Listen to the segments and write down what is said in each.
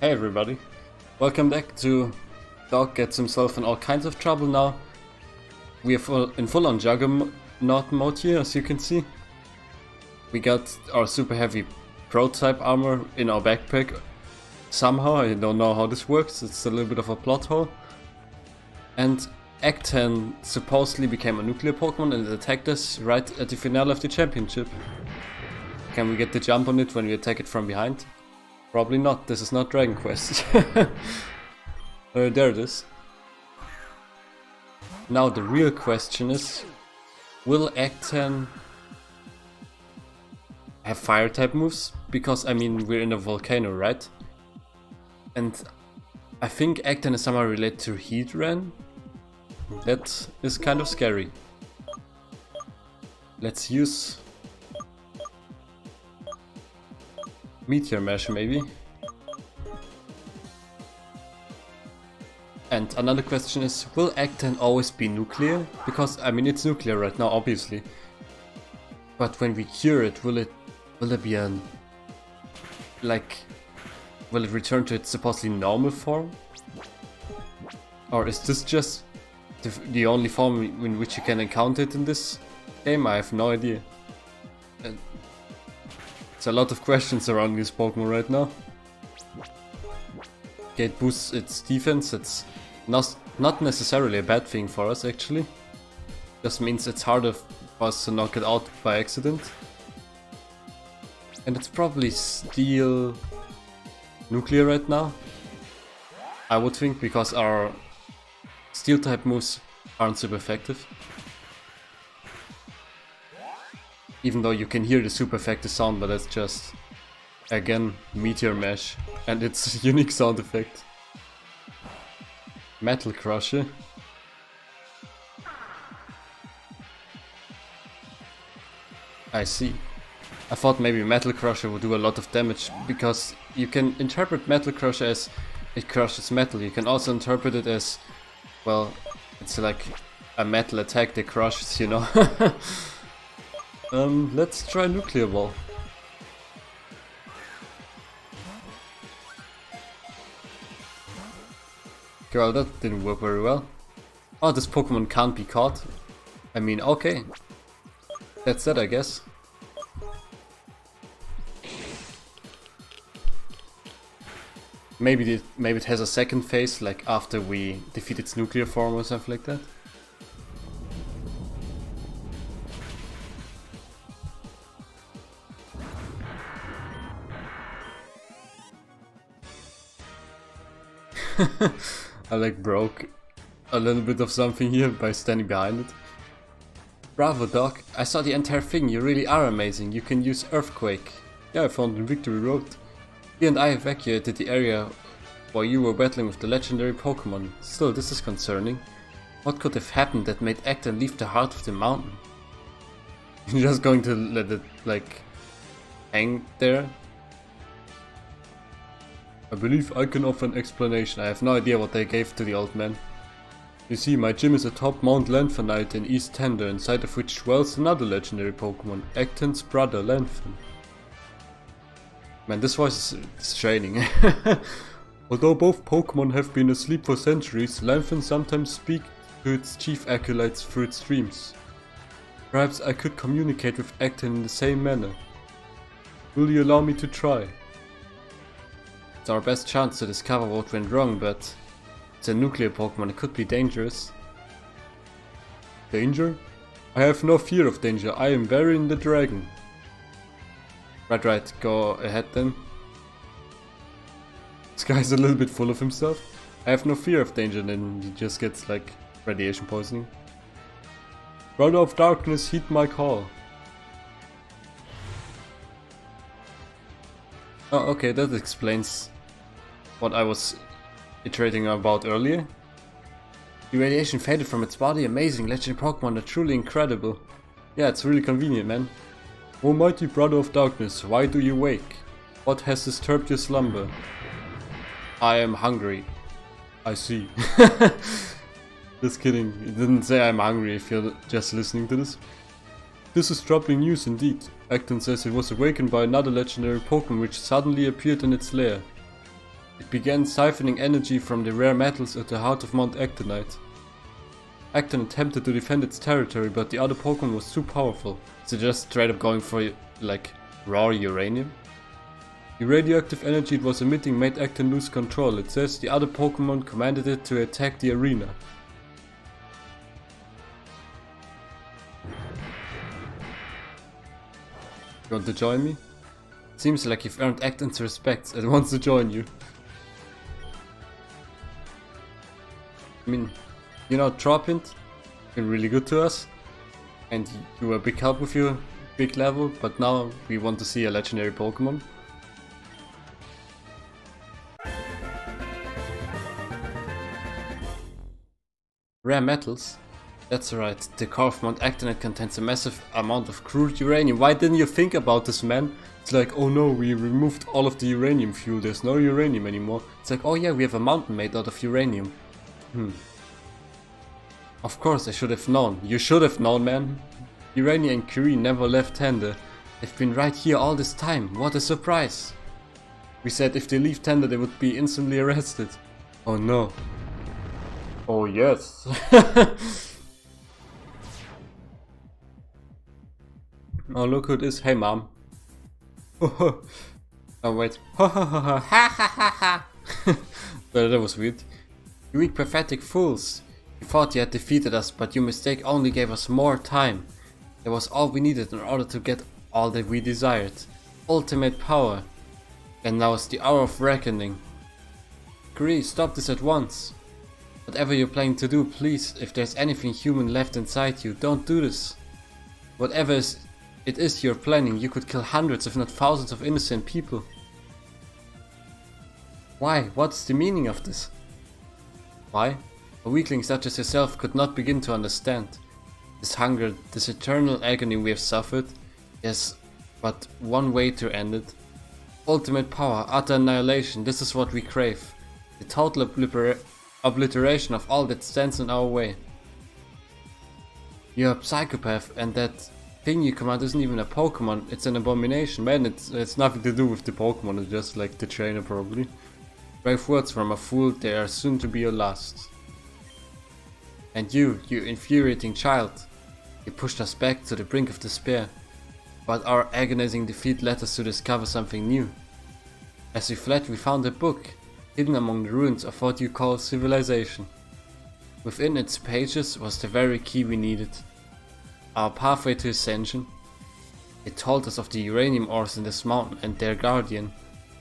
Hey everybody, welcome back to Dog Gets Himself in All Kinds of Trouble now. We are in full on Juggernaut mode here, as you can see. We got our super heavy prototype armor in our backpack. Somehow, I don't know how this works, it's a little bit of a plot hole. And Act 10 supposedly became a nuclear Pokemon and it attacked us right at the finale of the championship. Can we get the jump on it when we attack it from behind? Probably not, this is not Dragon Quest. There it is. Now the real question is, will Act 10 have fire type moves? Because I mean, we're in a volcano, right? And I think Act 10 is somehow related to Heatran. That is kind of scary. Let's use Meteor Mash maybe. And another question is, will Act 10 always be nuclear? Because I mean it's nuclear right now, obviously. But when we cure it, will it be an will it return to its supposedly normal form? Or is this just the only form in which you can encounter it in this game? I have no idea. It's a lot of questions around this Pokemon right now. Okay, it boosts its defense. It's not necessarily a bad thing for us actually. Just means it's harder for us to knock it out by accident. And it's probably still nuclear right now, I would think, because our steel type moves aren't super effective. Even though you can hear the super effective sound, but that's just, again, Meteor Mash and its unique sound effect. Metal Crusher. I see. I thought maybe Metal Crusher would do a lot of damage, because you can interpret Metal Crusher as it crushes metal. You can also interpret it as, well, it's like a metal attack that crushes, you know. Let's try Nuclear Ball. Okay, well, that didn't work very well. Oh, this Pokemon can't be caught. I mean, okay. That's that, I guess. Maybe it has a second phase, like after we defeat its nuclear form or something like that. I broke a little bit of something here by standing behind it. Bravo Doc, I saw the entire thing, you really are amazing, you can use Earthquake. Yeah, I found in Victory Road. He and I evacuated the area while you were battling with the legendary Pokemon. Still, this is concerning. What could have happened that made Act 10 leave the heart of the mountain? You're just going to let it, hang there? I believe I can offer an explanation. I have no idea what they gave to the old man. You see, my gym is atop Mount Lanfanite in East Tandor, inside of which dwells another legendary Pokemon, Act 10's brother Lanfan. Man, this voice is training. Although both Pokemon have been asleep for centuries, Lanfan sometimes speaks to its chief acolytes through its dreams. Perhaps I could communicate with Act 10 in the same manner. Will you allow me to try? It's our best chance to discover what went wrong, but it's a nuclear Pokemon, it could be dangerous. Danger? I have no fear of danger, I am Varian the Dragon. Right, go ahead then. This guy's a little bit full of himself. I have no fear of danger, then he just gets radiation poisoning. Brother of Darkness, heed my call. Oh, okay, that explains what I was iterating about earlier. The radiation faded from its body, amazing, legendary Pokemon are truly incredible. Yeah, it's really convenient, man. O mighty brother of darkness, why do you wake? What has disturbed your slumber? I am hungry. I see. Just kidding, it didn't say I'm hungry if you're just listening to this. This is troubling news indeed. Acton says it was awakened by another legendary Pokemon which suddenly appeared in its lair. It began siphoning energy from the rare metals at the heart of Mount Actonite. Acton attempted to defend its territory, but the other Pokemon was too powerful, so just straight up going for, like, raw uranium. The radioactive energy it was emitting made Acton lose control. It says the other Pokemon commanded it to attack the arena. You want to join me? Seems like you've earned Acton's respect and wants to join you. I mean, you know, Tropint been really good to us, and you were a big help with your big level, but now we want to see a legendary Pokemon. Rare metals? That's right, the core of Mount Actonite contains a massive amount of crude uranium. Why didn't you think about this, man? It's like, oh no, we removed all of the uranium fuel, there's no uranium anymore. It's like, oh yeah, we have a mountain made out of uranium. Of course, I should have known. You should have known, man. Urania and Curie never left Tandor. They've been right here all this time. What a surprise. We said if they leave Tandor, they would be instantly arrested. Oh no. Oh yes. Oh, look who it is. Hey, mom. Oh wait. But that was weird. You weak pathetic fools. You thought you had defeated us, but your mistake only gave us more time. That was all we needed in order to get all that we desired. Ultimate power. And now is the hour of reckoning. Kree, stop this at once. Whatever you're planning to do, please, if there's anything human left inside you, don't do this. Whatever it is you're planning, you could kill hundreds if not thousands of innocent people. Why? What's the meaning of this? Why? A weakling such as yourself could not begin to understand. This hunger, this eternal agony we have suffered, there's but one way to end it. Ultimate power, utter annihilation, this is what we crave. The total obliteration of all that stands in our way. You're a psychopath, and that thing you command isn't even a Pokemon, it's an abomination. Man, it's nothing to do with the Pokemon, it's just like the trainer probably. Brave words from a fool, they are soon to be your last. And you infuriating child, you pushed us back to the brink of despair, but our agonizing defeat led us to discover something new. As we fled, we found a book, hidden among the ruins of what you call civilization. Within its pages was the very key we needed, our pathway to ascension. It told us of the uranium ores in this mountain and their guardian.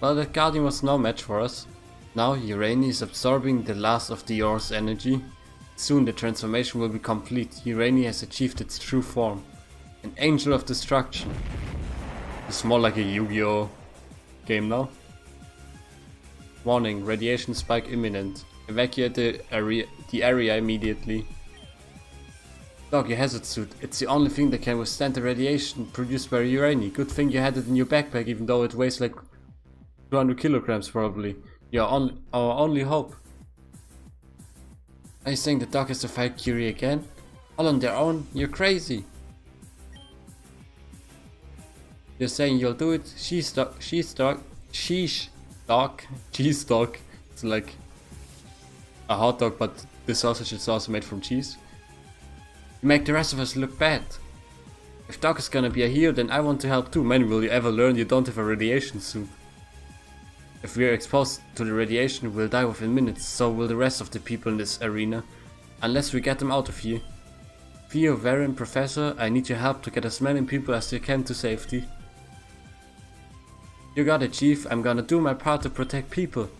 Well, that guardian was no match for us. Now Uranium is absorbing the last of the ore's energy. Soon the transformation will be complete. Uranium has achieved its true form. An angel of destruction. It's more like a Yu-Gi-Oh! Game now. Warning, radiation spike imminent. Evacuate the area immediately. Dog, your hazard suit. It's the only thing that can withstand the radiation produced by uranium. Good thing you had it in your backpack, even though it weighs like 200 kilograms probably. You're our only hope. Are you saying the dog has to fight Curie again? All on their own? You're crazy. You're saying you'll do it? Sheesh dog. Cheese dog. It's like a hot dog, but the sausage is also made from cheese. You make the rest of us look bad. If Doc is gonna be a hero, then I want to help too. Man, will you ever learn you don't have a radiation suit? If we are exposed to the radiation, we'll die within minutes, so will the rest of the people in this arena. Unless we get them out of here. Theo, Varen, Professor, I need your help to get as many people as you can to safety. You got it, Chief. I'm gonna do my part to protect people.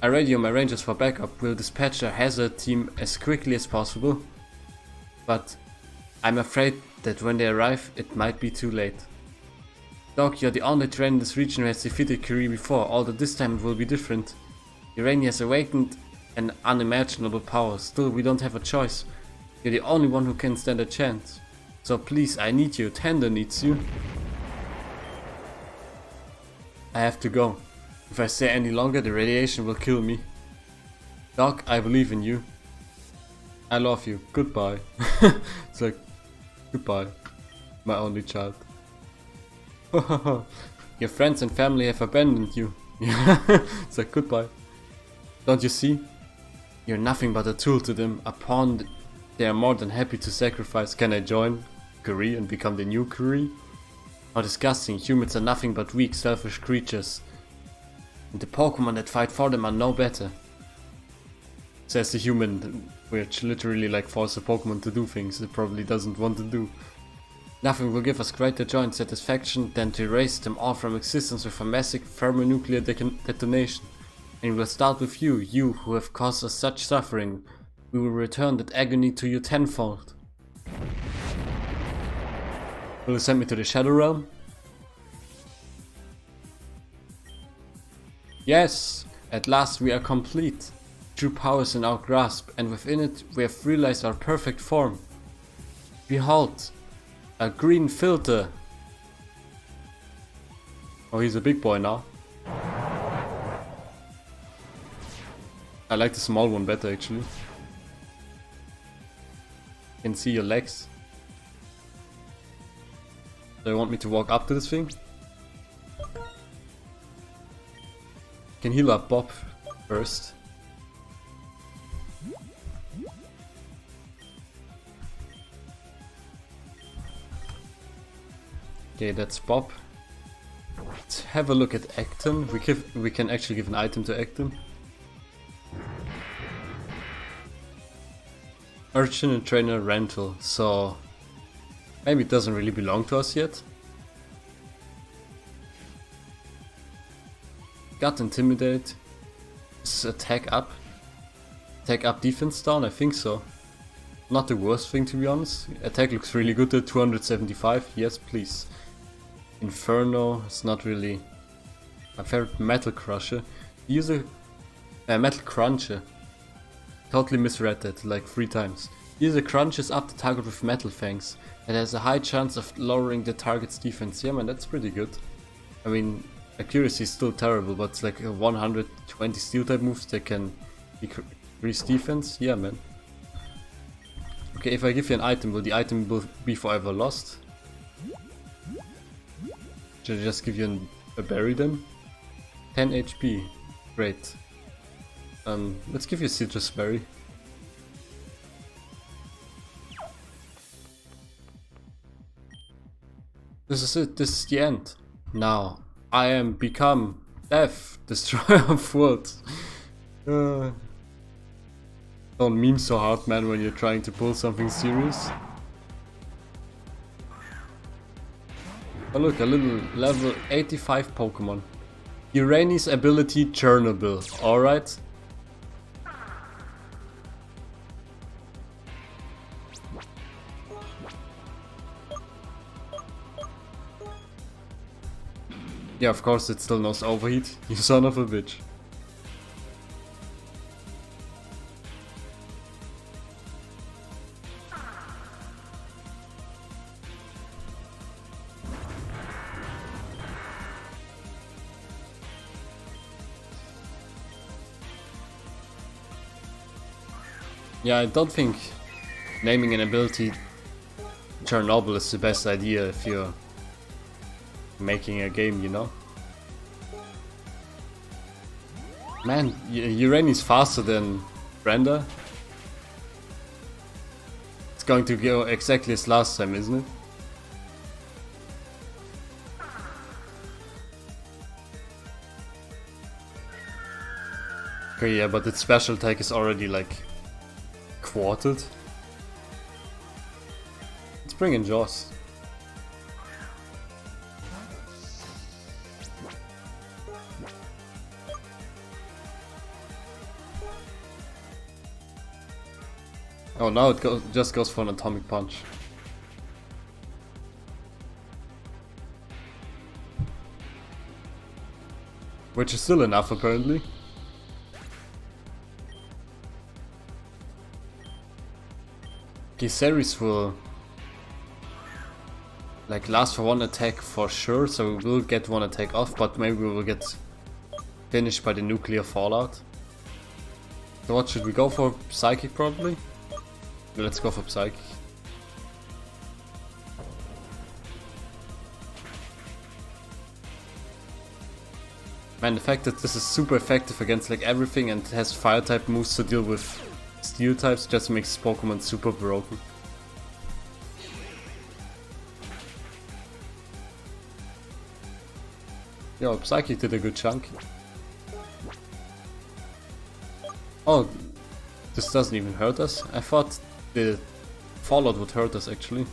I radio my rangers for backup. We'll dispatch a hazard team as quickly as possible. But I'm afraid that when they arrive, it might be too late. Doc, you're the only trainer in this region who has defeated Curie before, although this time it will be different. Urania has awakened an unimaginable power. Still, we don't have a choice. You're the only one who can stand a chance. So please, I need you. Tandor needs you. I have to go. If I stay any longer, the radiation will kill me. Doc, I believe in you. I love you. Goodbye. It's like, goodbye, my only child. Your friends and family have abandoned you. Yeah, it's like goodbye. Don't you see? You're nothing but a tool to them, a pawn they are more than happy to sacrifice. Can I join Kuri and become the new Kuri? How disgusting, humans are nothing but weak, selfish creatures. And the Pokemon that fight for them are no better. Says the human, which literally like forces a Pokemon to do things it probably doesn't want to do. Nothing will give us greater joy and satisfaction than to erase them all from existence with a massive thermonuclear detonation. And we'll start with you, you who have caused us such suffering. We will return that agony to you tenfold. Will you send me to the Shadow Realm? Yes! At last we are complete. True power is in our grasp, and within it we have realized our perfect form. Behold! A green filter! Oh, he's a big boy now. I like the small one better actually. You can see your legs. Do you want me to walk up to this thing? Can heal up Bob first. Okay, that's Bob. Let's have a look at Acton. We can actually give an item to Acton. Urchin and Trainer rental, so maybe it doesn't really belong to us yet. Got Intimidate. Is attack up? Attack up, defense down? I think so. Not the worst thing to be honest. Attack looks really good at 275. Yes, please. Inferno is not really my favorite. Metal Crusher. Use a Metal Cruncher. Totally misread that like 3 times. User crunches up the target with metal fangs. It has a high chance of lowering the target's defense. Yeah man, that's pretty good. I mean, accuracy is still terrible, but it's like a 120 steel type moves that can increase defense. Yeah man. Okay, if I give you an item, will the item be forever lost? Should I just give you a berry then? 10 HP. Great. Let's give you a citrus berry. This is it, this is the end. Now, I am become Death, Destroyer of Worlds. Don't meme so hard man when you're trying to pull something serious. Oh look, a little level 85 Pokemon. Uranium's ability Chernobyl, alright? Yeah, of course it still knows Overheat, you son of a bitch. Yeah, I don't think naming an ability Chernobyl is the best idea if you're making a game, you know? Man, Uranium's faster than Brenda. It's going to go exactly as last time, isn't it? Okay, yeah, but its special attack is already like quartered. Let's bring in Joss. Oh, now it just goes for an Atomic Punch. Which is still enough apparently. Giseris will like last for 1 attack for sure, so we will get 1 attack off, but maybe we will get finished by the nuclear fallout. So what should we go for? Psychic probably? Let's go for Psychic. Man, the fact that this is super effective against like everything and has fire type moves to deal with steel types just makes Pokemon super broken. Yo, Psychic did a good chunk. Oh, this doesn't even hurt us? I thought the Fallout would hurt us actually.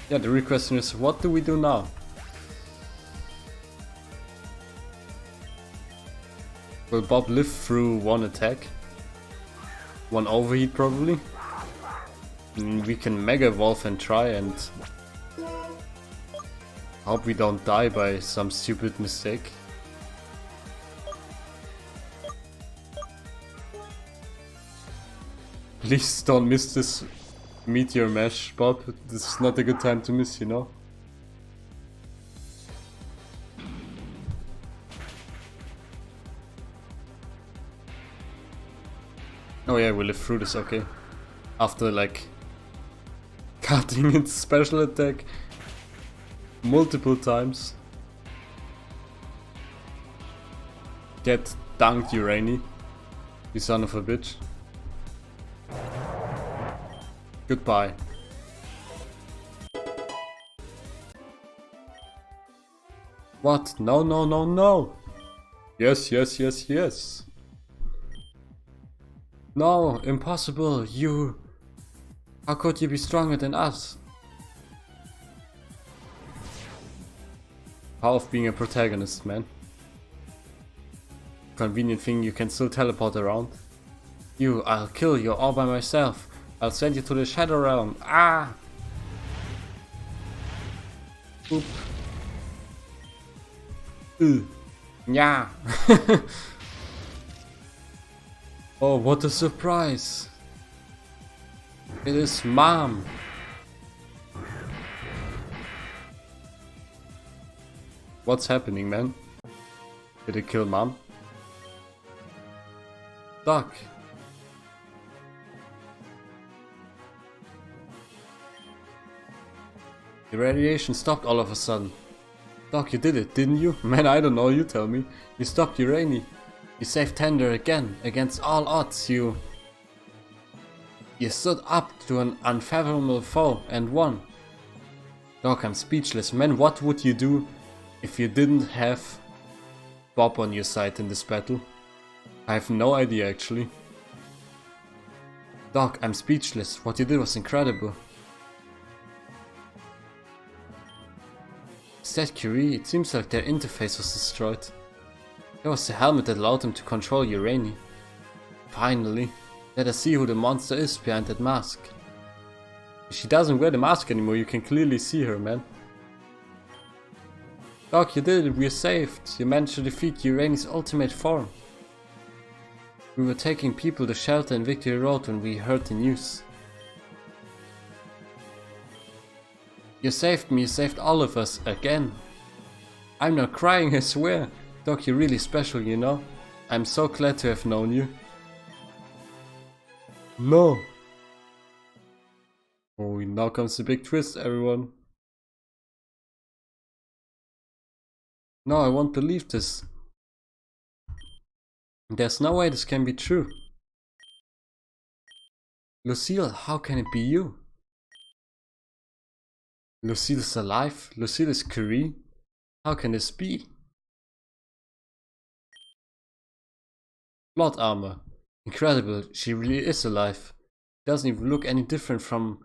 Yeah, the real question is, what do we do now? Will Bob live through one attack? One overheat probably? And we can Mega Evolve and try and hope we don't die by some stupid mistake. Please don't miss this Meteor Mesh, Bob. This is not a good time to miss, you know? Oh yeah, we live through this, okay. After like cutting its special attack multiple times. Get dunked, Urani, you son of a bitch. Goodbye. What? No, no, no, no! Yes, yes, yes, yes! No, impossible, you... How could you be stronger than us? Power of being a protagonist, man. Convenient thing, you can still teleport around. You, I'll kill you all by myself. I'll send you to the Shadow Realm. Ah! Oop. Yeah. Oh, what a surprise! It is Mom! What's happening, man? Did it kill Mom? Doc! The radiation stopped all of a sudden. Doc, you did it, didn't you? Man, I don't know, you tell me. You stopped Urani. You saved Tandor again, against all odds, you stood up to an unfathomable foe and won. Doc, I'm speechless. Man, what would you do if you didn't have Bob on your side in this battle? I have no idea, actually. Doc, I'm speechless. What you did was incredible. Is that Curie? It seems like their interface was destroyed. That was the helmet that allowed them to control Urani. Finally, let us see who the monster is behind that mask. She doesn't wear the mask anymore, you can clearly see her, man. Doc, you did it, we're saved. You managed to defeat Urani's ultimate form. We were taking people to shelter in Victory Road when we heard the news. You saved me, you saved all of us, again. I'm not crying, I swear. Doc, you're really special, you know? I'm so glad to have known you. No! Oh, now comes the big twist, everyone. No, I won't believe this. There's no way this can be true. Lucille, how can it be you? Lucille's alive? Lucille is Curie? How can this be? Plot armor. Incredible, she really is alive. Doesn't even look any different from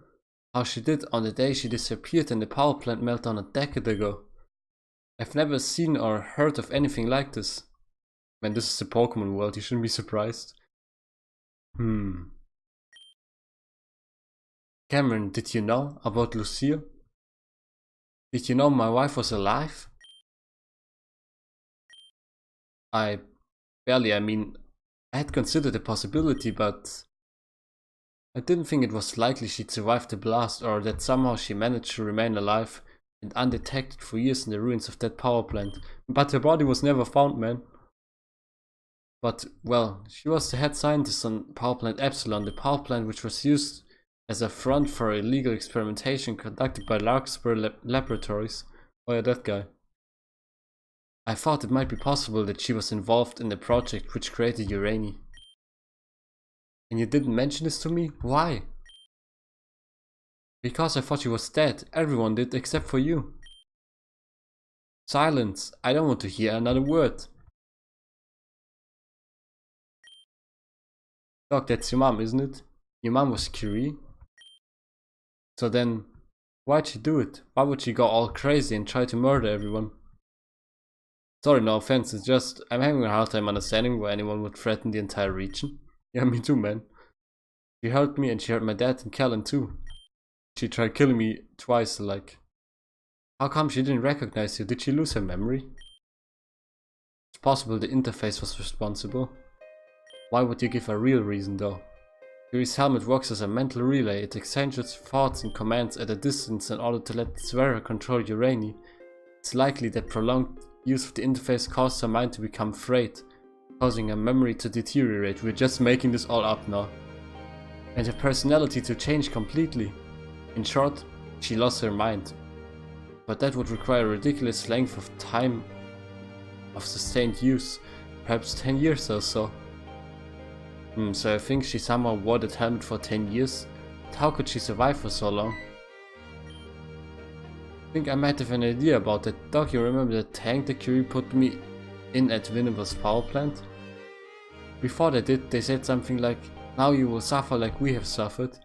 how she did on the day she disappeared in the power plant meltdown a decade ago. I've never seen or heard of anything like this. Man, this is the Pokemon world, you shouldn't be surprised. Cameron, did you know about Lucille? Did you know my wife was alive? I mean, I had considered the possibility, but I didn't think it was likely she'd survive the blast, or that somehow she managed to remain alive and undetected for years in the ruins of that power plant. But her body was never found, man. But, well, she was the head scientist on Power Plant Epsilon, the power plant which was used as a front for illegal experimentation conducted by Larkspur Laboratories, Oh yeah, that guy. I thought it might be possible that she was involved in the project which created Uranium. And you didn't mention this to me? Why? Because I thought she was dead. Everyone did except for you. Silence. I don't want to hear another word. Doc, that's your mom, isn't it? Your mom was Curie. So then, why'd she do it? Why would she go all crazy and try to murder everyone? Sorry, no offense, it's just, I'm having a hard time understanding why anyone would threaten the entire region. Yeah, me too, man. She hurt me and she hurt my dad and Callan too. She tried killing me twice, like. How come she didn't recognize you? Did she lose her memory? It's possible the interface was responsible. Why would you give a real reason though? Curie's helmet works as a mental relay. It exchanges thoughts and commands at a distance in order to let its wearer control Urani. It's likely that prolonged use of the interface caused her mind to become frayed, causing her memory to deteriorate. We're just making this all up now. And her personality to change completely. In short, she lost her mind. But that would require a ridiculous length of time of sustained use, perhaps 10 years or so. So I think she somehow wore that helmet for 10 years. But how could she survive for so long? I think I might have an idea about that. Doc, you remember the tank that Curie put me in at Winneble's power plant? Before they did, they said something like, now you will suffer like we have suffered.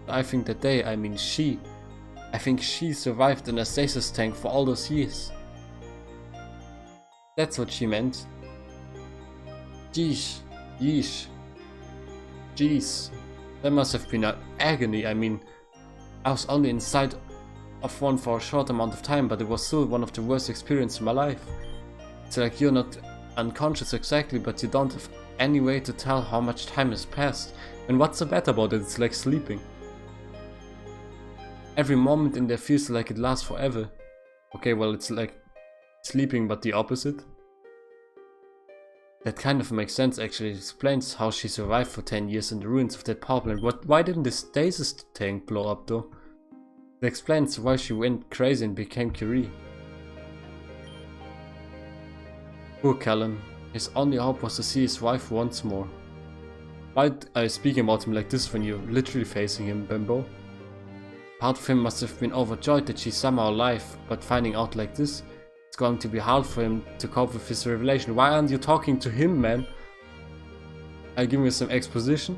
I think that they, I mean she, I think she survived in a stasis tank for all those years. That's what she meant. Jeez. Yeesh. Jeez. That must have been an agony. I mean, I was only inside of one for a short amount of time, but it was still one of the worst experiences of my life. It's like you're not unconscious exactly, but you don't have any way to tell how much time has passed. And what's so bad about it? It's like sleeping. Every moment in there feels like it lasts forever. Okay, well, it's like sleeping, but the opposite. That kind of makes sense actually. It explains how she survived for 10 years in the ruins of that power plant. Why didn't the stasis tank blow up though? It explains why she went crazy and became Curie. Poor Callan. His only hope was to see his wife once more. Why are you speaking about him like this when you're literally facing him, Bimbo? Part of him must have been overjoyed that she's somehow alive, but finding out like this, it's going to be hard for him to cope with his revelation. Why aren't you talking to him, man? I'll give you some exposition.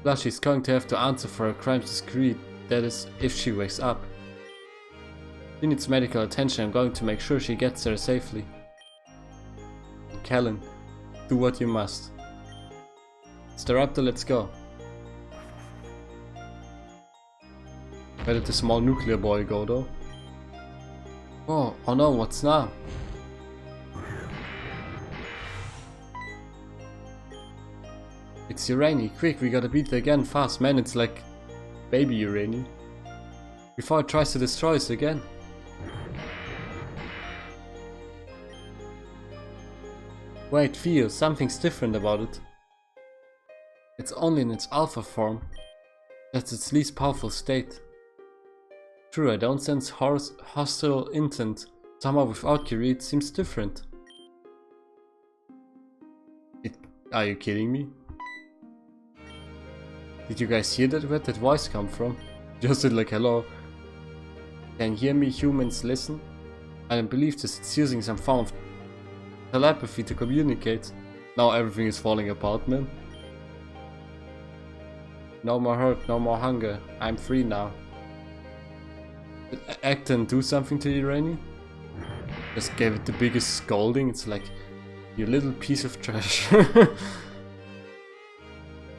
Plus, she's going to have to answer for her crimes as Curie, that is, if she wakes up. She needs medical attention. I'm going to make sure she gets there safely. Callan, do what you must. Stir up the let's go. Where did the small nuclear boy go though? Oh no, what's now? It's Urani, quick, we gotta beat it again fast, man, it's like baby Urani. Before it tries to destroy us again. Wait, feel, something's different about it. It's only in its alpha form. That's its least powerful state. True, I don't sense hostile intent. Somehow without Curie it seems different. Are you kidding me? Did you guys hear that? Where'd that voice come from? Just said like hello. Can you hear me, humans, listen? I don't believe this, it's using some form of telepathy to communicate. Now everything is falling apart, man. No more hurt, no more hunger. I'm free now. Did Acton do something to Urani? Just gave it the biggest scolding. It's like, you little piece of trash.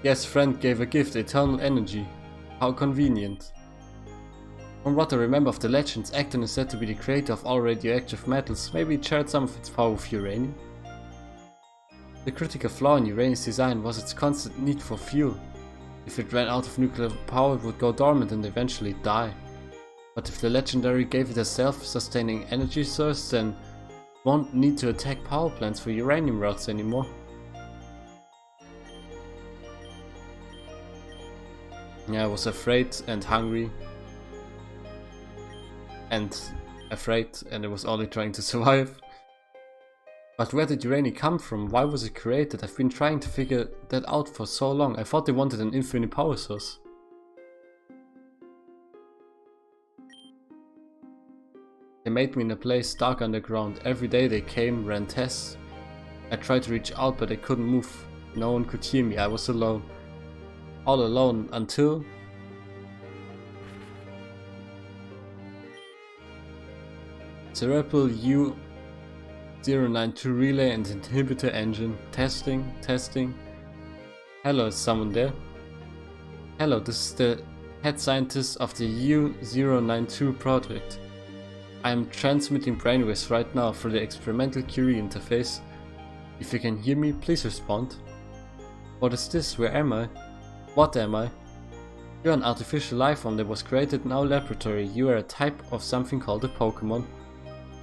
Yes, friend gave a gift, eternal energy. How convenient. From what I remember of the legends, Acton is said to be the creator of all radioactive metals. Maybe it shared some of its power with Uranium. The critical flaw in Uranium's design was its constant need for fuel. If it ran out of nuclear power, it would go dormant and eventually die. But if the legendary gave it a self-sustaining energy source, then it won't need to attack power plants for uranium rods anymore. Yeah, I was afraid and hungry. And afraid and it was only trying to survive. But where did Uranium come from? Why was it created? I've been trying to figure that out for so long. I thought they wanted an infinite power source. They made me in a place dark underground. Every day they came, ran tests. I tried to reach out but I couldn't move. No one could hear me. I was alone. All alone until... Cerebral U092 relay and inhibitor engine. Testing, testing. Hello, is someone there? Hello, this is the head scientist of the U092 project. I am transmitting brainwaves right now through the experimental Curie interface. If you can hear me, please respond. What is this? Where am I? What am I? You are an artificial life form that was created in our laboratory. You are a type of something called a Pokémon.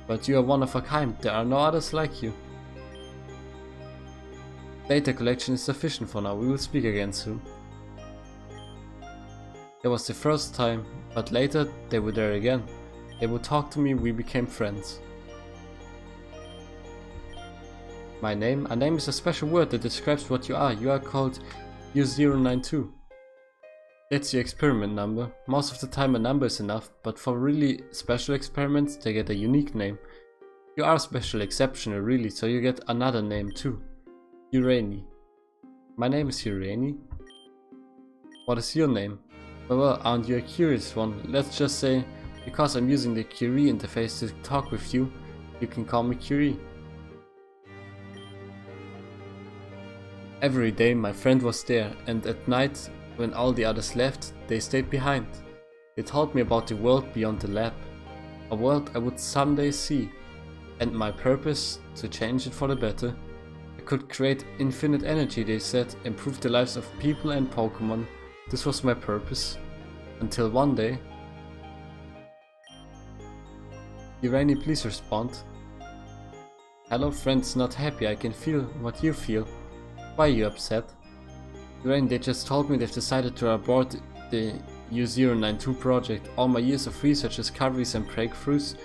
But you are one of a kind. There are no others like you. Data collection is sufficient for now. We will speak again soon. That was the first time, but later they were there again. They would talk to me, we became friends. My name? A name is a special word that describes what you are. You are called U092. That's your experiment number. Most of the time a number is enough, but for really special experiments they get a unique name. You are special, exceptional really, so you get another name too. Uranium. My name is Uranium. What is your name? Well, aren't you a curious one? Let's just say, because I'm using the Curie interface to talk with you, you can call me Curie. Every day my friend was there, and at night, when all the others left, they stayed behind. They told me about the world beyond the lab. A world I would someday see. And my purpose, to change it for the better. I could create infinite energy, they said, improve the lives of people and Pokémon. This was my purpose. Until one day... Uranium, please respond. Hello, friends, not happy. I can feel what you feel. Why are you upset? Uranium, they just told me they've decided to abort the U092 project. All my years of research, discoveries and breakthroughs,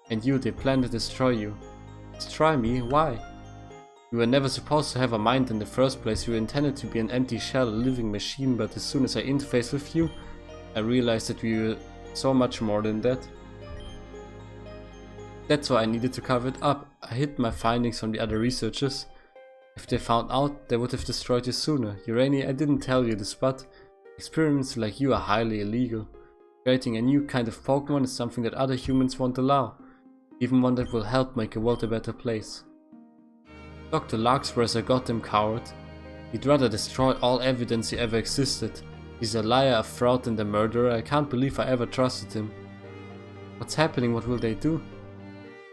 and they plan to destroy you. Destroy me? Why? You were never supposed to have a mind in the first place. You were intended to be an empty shell, a living machine, but as soon as I interfaced with you, I realized that we were so much more than that. That's why I needed to cover it up. I hid my findings from the other researchers. If they found out, they would have destroyed you sooner. Uranium, I didn't tell you this, but experiments like you are highly illegal. Creating a new kind of Pokemon is something that other humans won't allow, even one that will help make the world a better place. Dr. Larkspur, a goddamn coward. He'd rather destroy all evidence he ever existed. He's a liar, a fraud and a murderer. I can't believe I ever trusted him. What's happening? What will they do?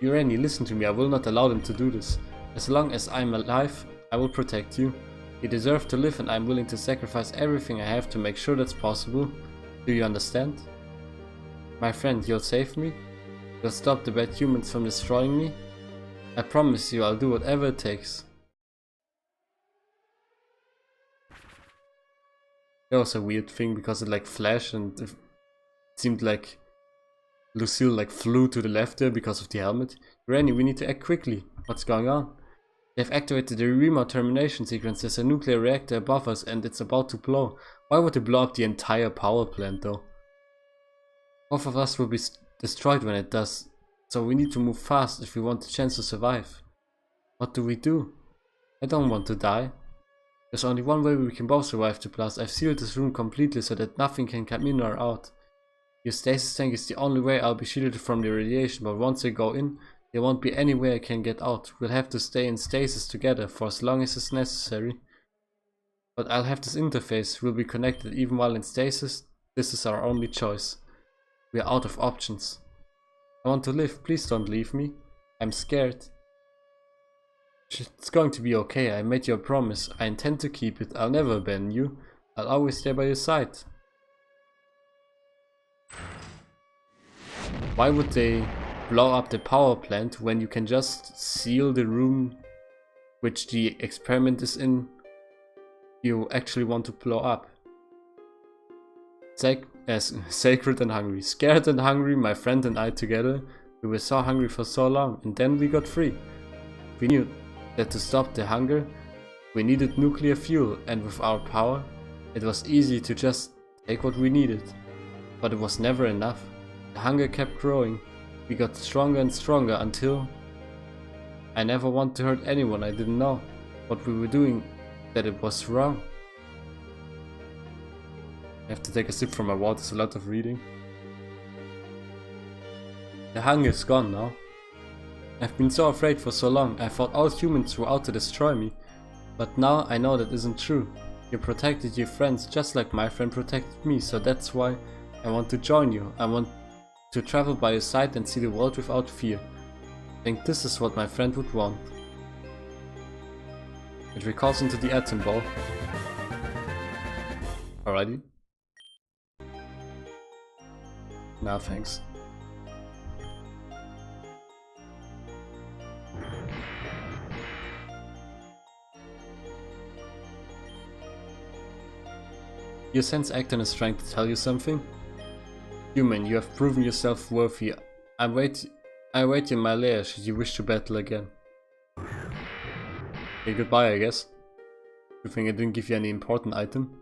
Uranium, listen to me. I will not allow them to do this. As long as I'm alive, I will protect you. You deserve to live and I'm willing to sacrifice everything I have to make sure that's possible. Do you understand? My friend, you'll save me? You'll stop the bad humans from destroying me? I promise you I'll do whatever it takes. That was a weird thing because it like flashed and it seemed like Lucille like flew to the left there because of the helmet. Granny, we need to act quickly. What's going on? They've activated the remote termination sequence. There's a nuclear reactor above us and it's about to blow. Why would they blow up the entire power plant though? Both of us will be destroyed when it does. So we need to move fast if we want a chance to survive. What do we do? I don't want to die. There's only one way we can both survive the blast. I've sealed this room completely so that nothing can come in or out. Your stasis tank is the only way I'll be shielded from the radiation, but once I go in, there won't be any way I can get out. We'll have to stay in stasis together for as long as it's necessary. But I'll have this interface. We'll be connected even while in stasis. This is our only choice. We're out of options. I want to live. Please don't leave me. I'm scared. It's going to be okay. I made you a promise. I intend to keep it. I'll never abandon you. I'll always stay by your side. Why would they blow up the power plant when you can just seal the room which the experiment is in you actually want to blow up? Sacred and hungry. Scared and hungry, my friend and I together. We were so hungry for so long, and then we got free. We knew that to stop the hunger, we needed nuclear fuel, and with our power, it was easy to just take what we needed. But it was never enough. The hunger kept growing. We got stronger and stronger until... I never want to hurt anyone. I didn't know what we were doing, that it was wrong. I have to take a sip from my water, it's a lot of reading. The hunger is gone now. I've been so afraid for so long. I thought all humans were out to destroy me. But now I know that isn't true. You protected your friends just like my friend protected me, so that's why I want to join you. I want to travel by your side and see the world without fear. I think this is what my friend would want. It recalls into the atom ball. Alrighty. Nah, thanks. Your sense acted is trying to tell you something? Human, you have proven yourself worthy. I wait in my lair should you wish to battle again. Okay, goodbye, I guess. Good thing I didn't give you any important item.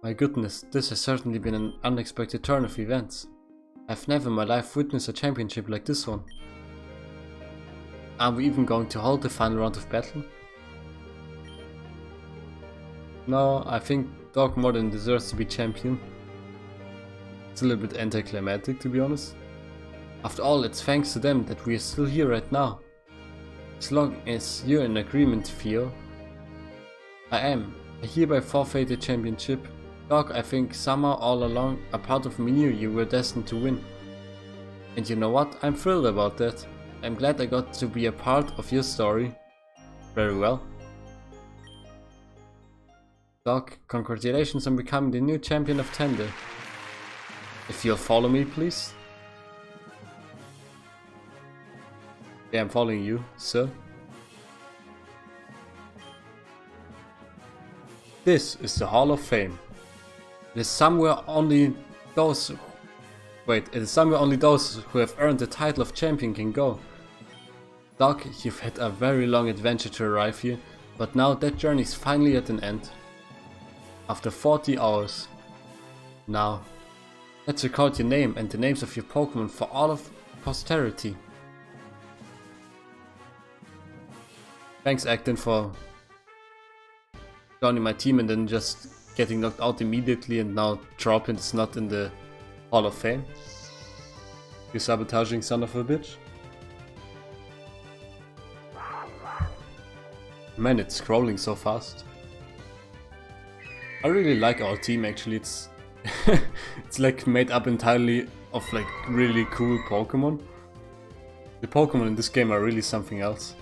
My goodness, this has certainly been an unexpected turn of events. I've never in my life witnessed a championship like this one. Are we even going to hold the final round of battle? No, I think Dog more than deserves to be champion. It's a little bit anticlimactic, to be honest. After all, it's thanks to them that we are still here right now. As long as you're in agreement, Theo. I am. I hereby forfeit the championship. Dog, I think somehow all along a part of me knew you were destined to win. And you know what? I'm thrilled about that. I'm glad I got to be a part of your story. Very well. Doc, congratulations on becoming the new champion of Tandor. If you'll follow me, please. Yeah, I'm following you, sir. This is the Hall of Fame. It is somewhere only those... Wait, it is somewhere only those who have earned the title of champion can go. Doc, you've had a very long adventure to arrive here, but now that journey is finally at an end. After 40 hours. Now, let's record your name and the names of your Pokemon for all of posterity. Thanks, Acton, for joining my team and then just getting knocked out immediately and now dropping is not in the Hall of Fame. You sabotaging son of a bitch. Man, it's scrolling so fast. I really like our team actually, it's it's like made up entirely of like really cool Pokemon. The Pokemon in this game are really something else.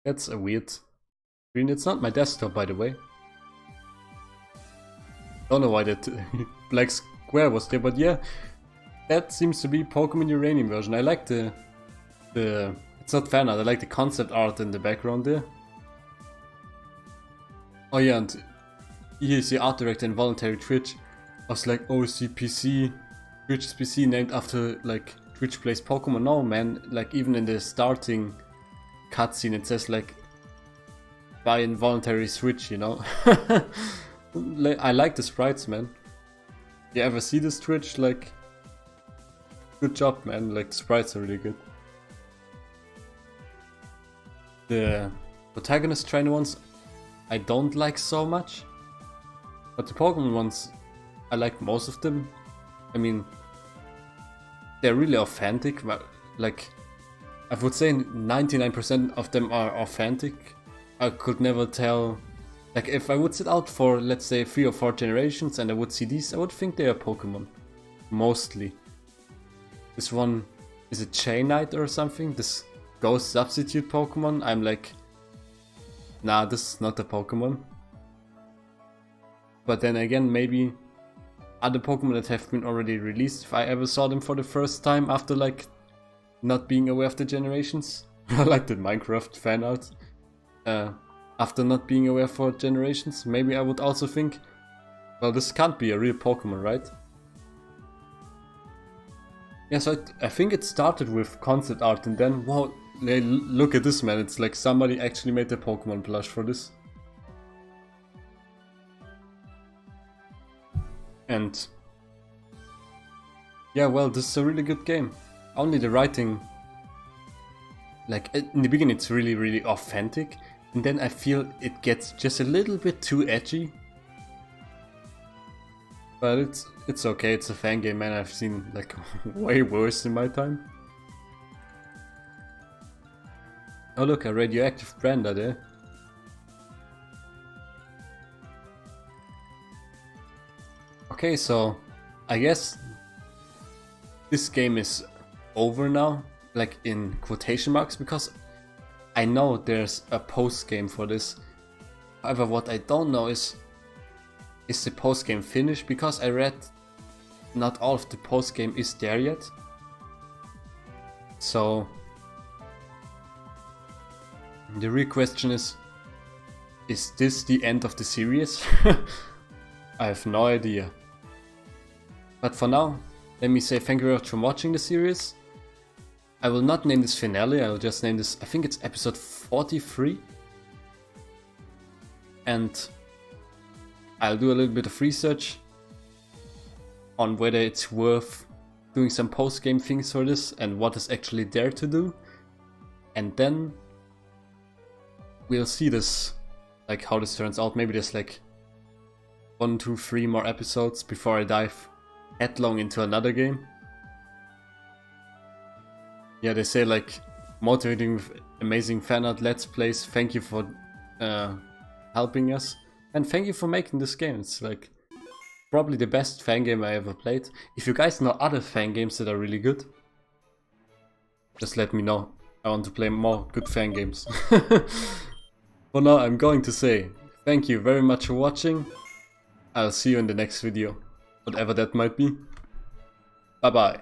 That's a weird screen. It's not my desktop, by the way. Don't know why that black square was there, but yeah. That seems to be Pokemon Uranium version. I like the it's not fan art, I like the concept art in the background there. Oh yeah, and here's the art director Involuntary Twitch. I was like, oh, CPC, Twitch's PC named after like Twitch plays Pokemon. No man, like even in the starting cutscene it says like by Involuntary Switch, you know. I like the sprites, man. You ever see this Twitch? Like, good job, man. Like, the sprites are really good. The protagonist trainer ones I don't like so much, but the Pokemon ones I like most of them. I mean, they're really authentic. Like, I would say 99% of them are authentic. I could never tell. Like, if I would sit out for, let's say, 3 or 4 generations and I would see these, I would think they are Pokemon. Mostly. This one is a Chain Knight or something. This Ghost Substitute Pokemon. I'm like, nah, this is not a Pokemon. But then again, maybe other Pokemon that have been already released, if I ever saw them for the first time after like not being aware of the generations. I like the Minecraft fan art. after not being aware for generations, maybe I would also think, well, this can't be a real Pokemon, right? Yeah, so I think it started with concept art and then, wow, look at this, man, it's like somebody actually made a Pokemon plush for this. And yeah, well, this is a really good game. Only the writing, like in the beginning it's really, really authentic, and then I feel it gets just a little bit too edgy. But it's okay, it's a fan game, man. I've seen like way worse in my time. Oh look, a radioactive Branda there. Okay, so I guess this game is over now, like in quotation marks, because I know there's a post game for this. However, what I don't know is the post game finished, because I read not all of the post game is there yet. So the real question is this the end of the series? I have no idea. But for now, let me say thank you very much for watching the series. I will not name this finale, I will just name this, I think it's episode 43. And I'll do a little bit of research on whether it's worth doing some post-game things for this and what is actually there to do. And then we'll see this, like how this turns out. Maybe there's like 1, 2, 3 more episodes before I dive headlong into another game. Yeah, they say like motivating with amazing fan art, let's plays. Thank you for helping us, and thank you for making this game. It's like probably the best fan game I ever played. If you guys know other fan games that are really good, just let me know. I want to play more good fan games. For now, I'm going to say thank you very much for watching. I'll see you in the next video, whatever that might be. Bye bye.